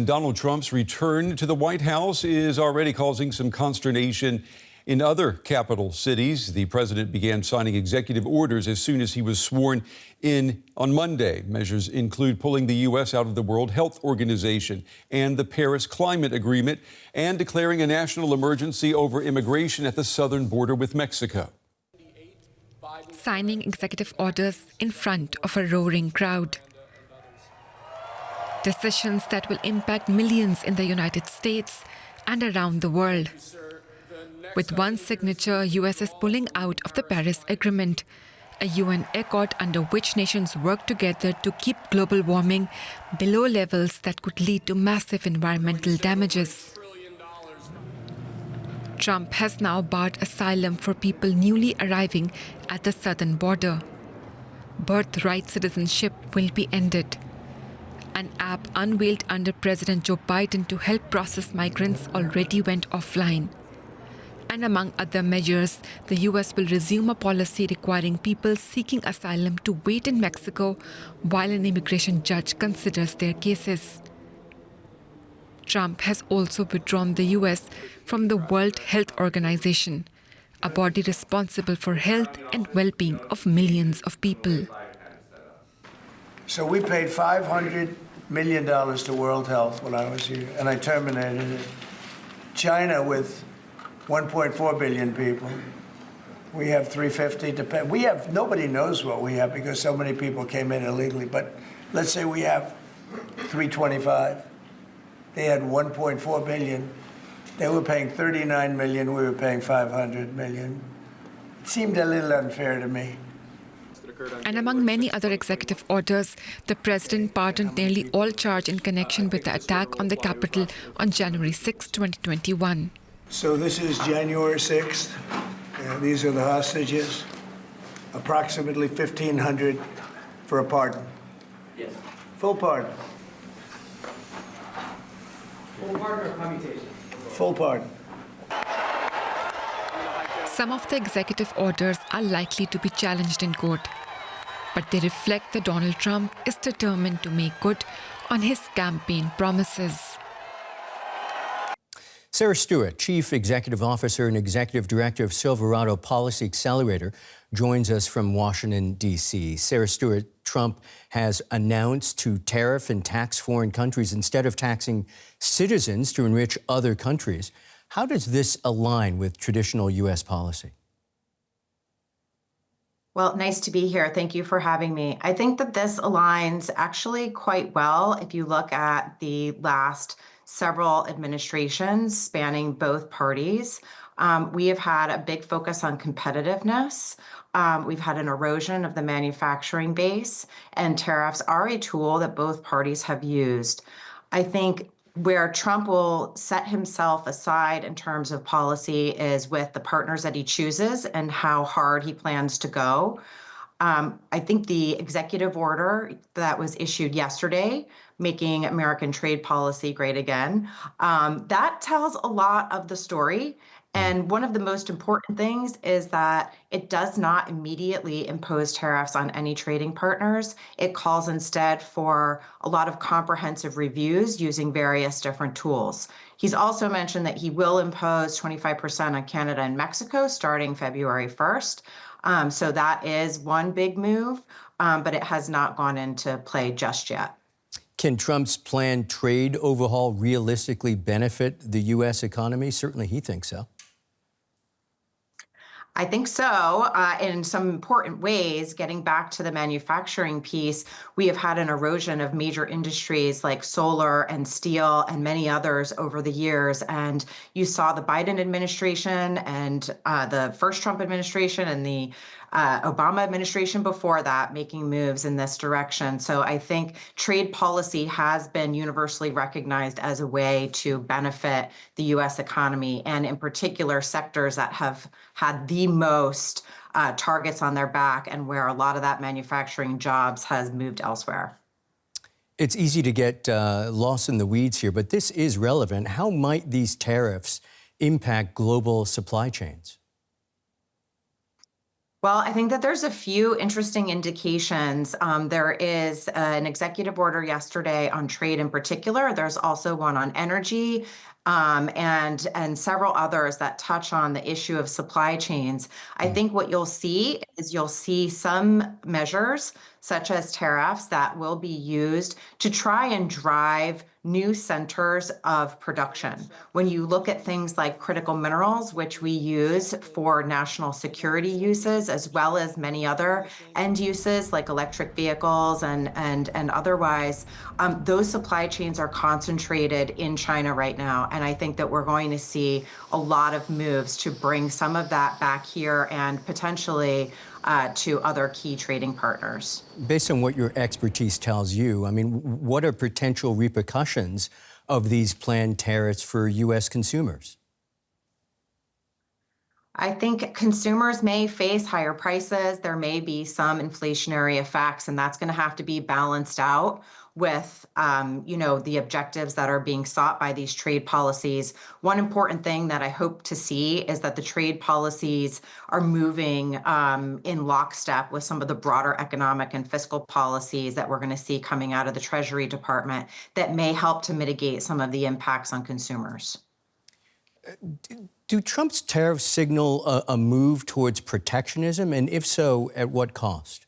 And Donald Trump's return to the White House is already causing some consternation in other capital cities. The president began signing executive orders as soon as he was sworn in on Monday. Measures include pulling the U.S. out of the World Health Organization and the Paris Climate Agreement and declaring a national emergency over immigration at the southern border with Mexico. Signing executive orders in front of a roaring crowd. Decisions that will impact millions in the United States and around the world. With one signature, US is pulling out of the Paris Agreement, a UN accord under which nations work together to keep global warming below levels that could lead to massive environmental damages. Trump has now barred asylum for people newly arriving at the southern border. Birthright citizenship will be ended. An app unveiled under President Joe Biden to help process migrants already went offline. And among other measures, the U.S. will resume a policy requiring people seeking asylum to wait in Mexico while an immigration judge considers their cases. Trump has also withdrawn the U.S. from the World Health Organization, a body responsible for health and well-being of millions of people. So we paid $500 million to World Health when I was here, and I terminated it. China with 1.4 billion people. We have 350 to pay. Nobody knows what we have because so many people came in illegally, but let's say we have 325. They had 1.4 billion. They were paying 39 million, we were paying 500 million. It seemed a little unfair to me. And among many other executive orders, the president pardoned nearly all charge in connection with the attack on the Capitol on January 6, 2021. So this is January 6th. These are the hostages. Approximately 1,500 for a pardon. Yes. Full pardon. Full pardon or commutation? Full pardon. Some of the executive orders are likely to be challenged in court, but they reflect that Donald Trump is determined to make good on his campaign promises. Sarah Stewart, Chief Executive Officer and Executive Director of Silverado Policy Accelerator, joins us from Washington, D.C. Sarah Stewart, Trump has announced to tariff and tax foreign countries instead of taxing citizens to enrich other countries. How does this align with traditional U.S. policy? Well, nice to be here. Thank you for having me. I think that this aligns actually quite well if you look at the last several administrations spanning both parties. We have had a big focus on competitiveness. We've had an erosion of the manufacturing base, and tariffs are a tool that both parties have used. I think where Trump will set himself aside in terms of policy is with the partners that he chooses and how hard he plans to go. I think the executive order that was issued yesterday, making American trade policy great again, that tells a lot of the story. And one of the most important things is that it does not immediately impose tariffs on any trading partners. It calls instead for a lot of comprehensive reviews using various different tools. He's also mentioned that he will impose 25% on Canada and Mexico starting February 1st. So that is one big move, but it has not gone into play just yet. Can Trump's planned trade overhaul realistically benefit the U.S. economy? Certainly he thinks so. I think so, in some important ways. Getting back to the manufacturing piece, we have had an erosion of major industries like solar and steel and many others over the years. And you saw the Biden administration and the first Trump administration and the Obama administration before that making moves in this direction. So I think trade policy has been universally recognized as a way to benefit the U.S. economy, and in particular sectors that have had the most targets on their back and where a lot of that manufacturing jobs has moved elsewhere. It's easy to get lost in the weeds here, but this is relevant. How might these tariffs impact global supply chains? Well, I think that there's a few interesting indications. There is an executive order yesterday on trade in particular. There's also one on energy, and several others that touch on the issue of supply chains. I think what you'll see is you'll see some measures, such as tariffs, that will be used to try and drive new centers of production. When you look at things like critical minerals, which we use for national security uses, as well as many other end uses like electric vehicles and otherwise, those supply chains are concentrated in China right now. And I think that we're going to see a lot of moves to bring some of that back here and potentially to other key trading partners. Based on what your expertise tells you, I mean, what are potential repercussions of these planned tariffs for U.S. consumers? I think consumers may face higher prices. There may be some inflationary effects, and that's going to have to be balanced out with, the objectives that are being sought by these trade policies. One important thing that I hope to see is that the trade policies are moving in lockstep with some of the broader economic and fiscal policies that we're going to see coming out of the Treasury Department that may help to mitigate some of the impacts on consumers. Do Trump's tariffs signal a move towards protectionism? And if so, at what cost?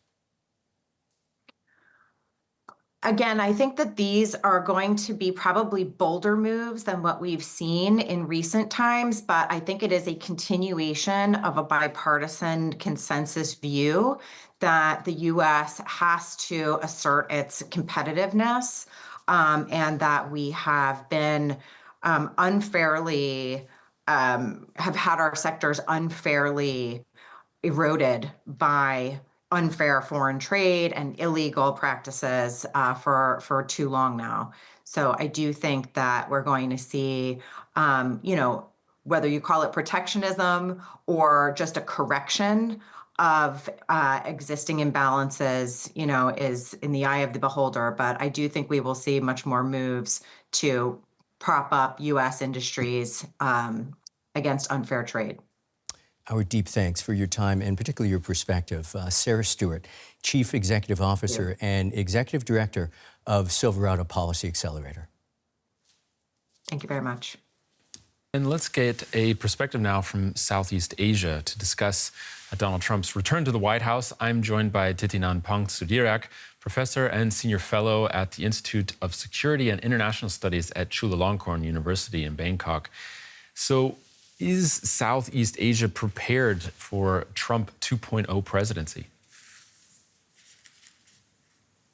Again, I think that these are going to be probably bolder moves than what we've seen in recent times, but I think it is a continuation of a bipartisan consensus view that the U.S. has to assert its competitiveness, and that we have been unfairly, have had our sectors unfairly eroded by unfair foreign trade and illegal practices for too long now. So I do think that we're going to see, whether you call it protectionism or just a correction of existing imbalances, is in the eye of the beholder. But I do think we will see much more moves to prop up U.S. industries against unfair trade. Our deep thanks for your time and particularly your perspective. Sarah Stewart, Chief Executive Officer and Executive Director of Silverado Policy Accelerator. Thank you very much. And let's get a perspective now from Southeast Asia to discuss Donald Trump's return to the White House. I'm joined by Thitinan Pongsudhirak, Professor and Senior Fellow at the Institute of Security and International Studies at Chulalongkorn University in Bangkok. So, is Southeast Asia prepared for Trump 2.0 presidency?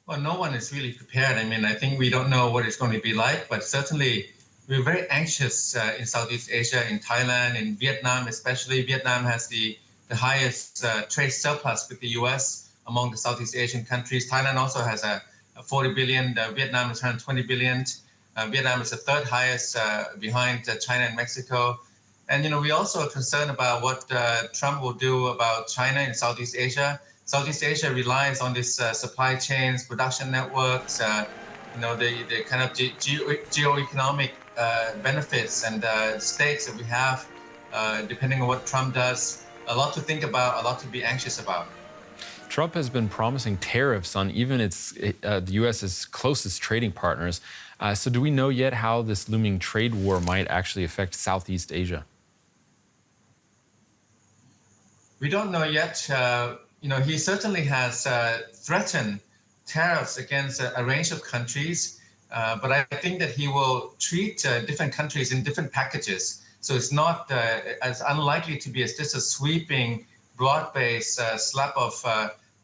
Well, no one is really prepared. I mean, I think we don't know what it's going to be like, but certainly we're very anxious in Southeast Asia, in Thailand, in Vietnam especially. Vietnam has the highest trade surplus with the U.S. among the Southeast Asian countries. Thailand also has a 40 billion. Vietnam is around 20 billion. Vietnam is the third highest behind China and Mexico. And, we also are concerned about what Trump will do about China and Southeast Asia. Southeast Asia relies on these supply chains, production networks, the kind of geo-economic benefits and stakes that we have, depending on what Trump does. A lot to think about, a lot to be anxious about. Trump has been promising tariffs on even the U.S.'s closest trading partners. So do we know yet how this looming trade war might actually affect Southeast Asia? We don't know yet. He certainly has threatened tariffs against a range of countries, but I think that he will treat different countries in different packages. So it's not as unlikely to be just a sweeping, broad-based slap of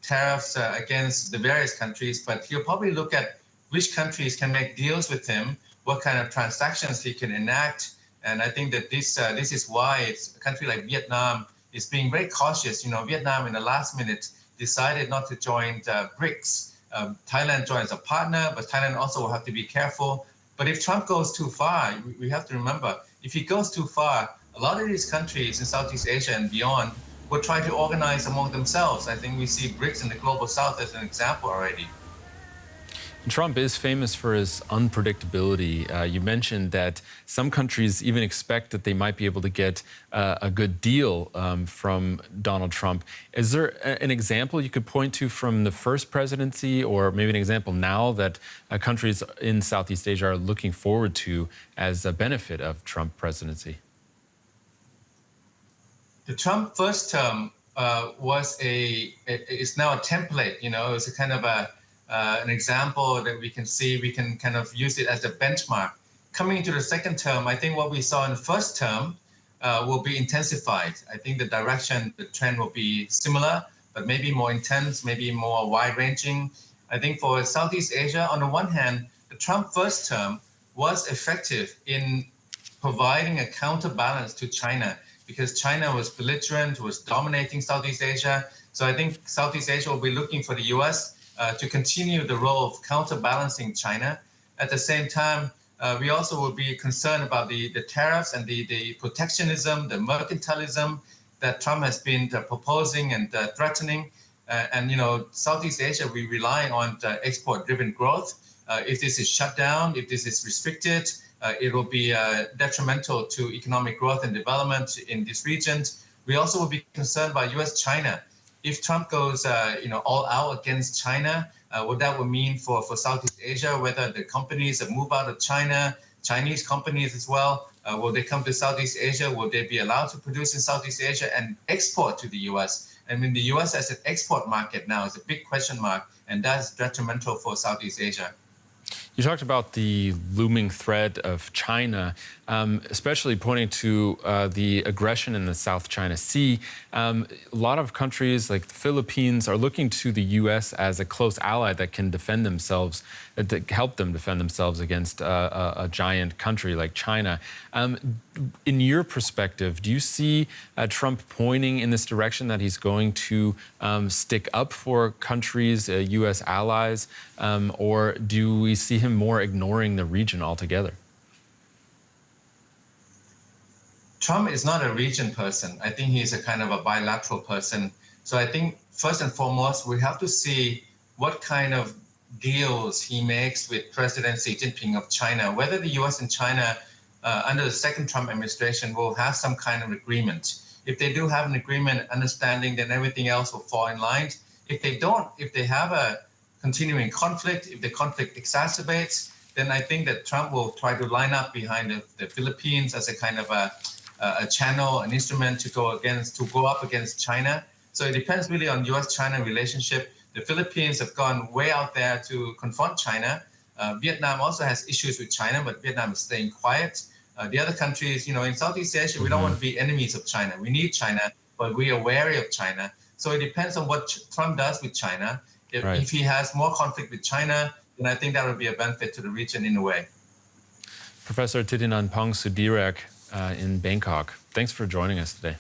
tariffs against the various countries, but he'll probably look at which countries can make deals with him, what kind of transactions he can enact. And I think that this is why a country like Vietnam is being very cautious. Vietnam in the last minute decided not to join BRICS. Thailand joins a partner, but Thailand also will have to be careful. But if Trump goes too far, we have to remember, if he goes too far, a lot of these countries in Southeast Asia and beyond will try to organize among themselves. I think we see BRICS in the Global South as an example already. Trump is famous for his unpredictability. You mentioned that some countries even expect that they might be able to get a good deal from Donald Trump. Is there an example you could point to from the first presidency, or maybe an example now that countries in Southeast Asia are looking forward to as a benefit of Trump presidency? The Trump first term is now a template. You know, it's a kind of an example that we can see. We can kind of use it as a benchmark. Coming into the second term, I think what we saw in the first term will be intensified. I think the direction, the trend will be similar, but maybe more intense, maybe more wide-ranging. I think for Southeast Asia, on the one hand, the Trump first term was effective in providing a counterbalance to China, because China was belligerent, was dominating Southeast Asia. So I think Southeast Asia will be looking for the US to continue the role of counterbalancing China. At the same time, we also will be concerned about the tariffs and the protectionism, the mercantilism that Trump has been proposing and threatening. And, you know, Southeast Asia, we rely on export-driven growth. If this is shut down, if this is restricted, it will be detrimental to economic growth and development in these regions. We also will be concerned by US-China. If Trump goes, all out against China, what that will mean for Southeast Asia, whether the companies that move out of China, Chinese companies as well, will they come to Southeast Asia? Will they be allowed to produce in Southeast Asia and export to the US? I mean, the US as an export market now is a big question mark, and that's detrimental for Southeast Asia. You talked about the looming threat of China, especially pointing to the aggression in the South China Sea. A lot of countries like the Philippines are looking to the U.S. as a close ally that can defend themselves, to help them defend themselves against a giant country like China. In your perspective, do you see Trump pointing in this direction, that he's going to stick up for countries, U.S. allies, or do we see him more ignoring the region altogether? Trump is not a region person. I think he's a kind of a bilateral person. So I think first and foremost, we have to see what kind of deals he makes with President Xi Jinping of China, whether the US and China under the second Trump administration will have some kind of agreement. If they do have an agreement, understanding, then everything else will fall in line. If they don't, if they have a continuing conflict, if the conflict exacerbates, then I think that Trump will try to line up behind the Philippines as a kind of a channel, an instrument to go up against China. So it depends really on US-China relationship. The Philippines have gone way out there to confront China. Vietnam also has issues with China, but Vietnam is staying quiet. The other countries, you know, in Southeast Asia, we don't want to be enemies of China. We need China, but we are wary of China. So it depends on what Trump does with China. If he has more conflict with China, then I think that would be a benefit to the region in a way. Professor Thitinan Pongsudhirak in Bangkok, thanks for joining us today.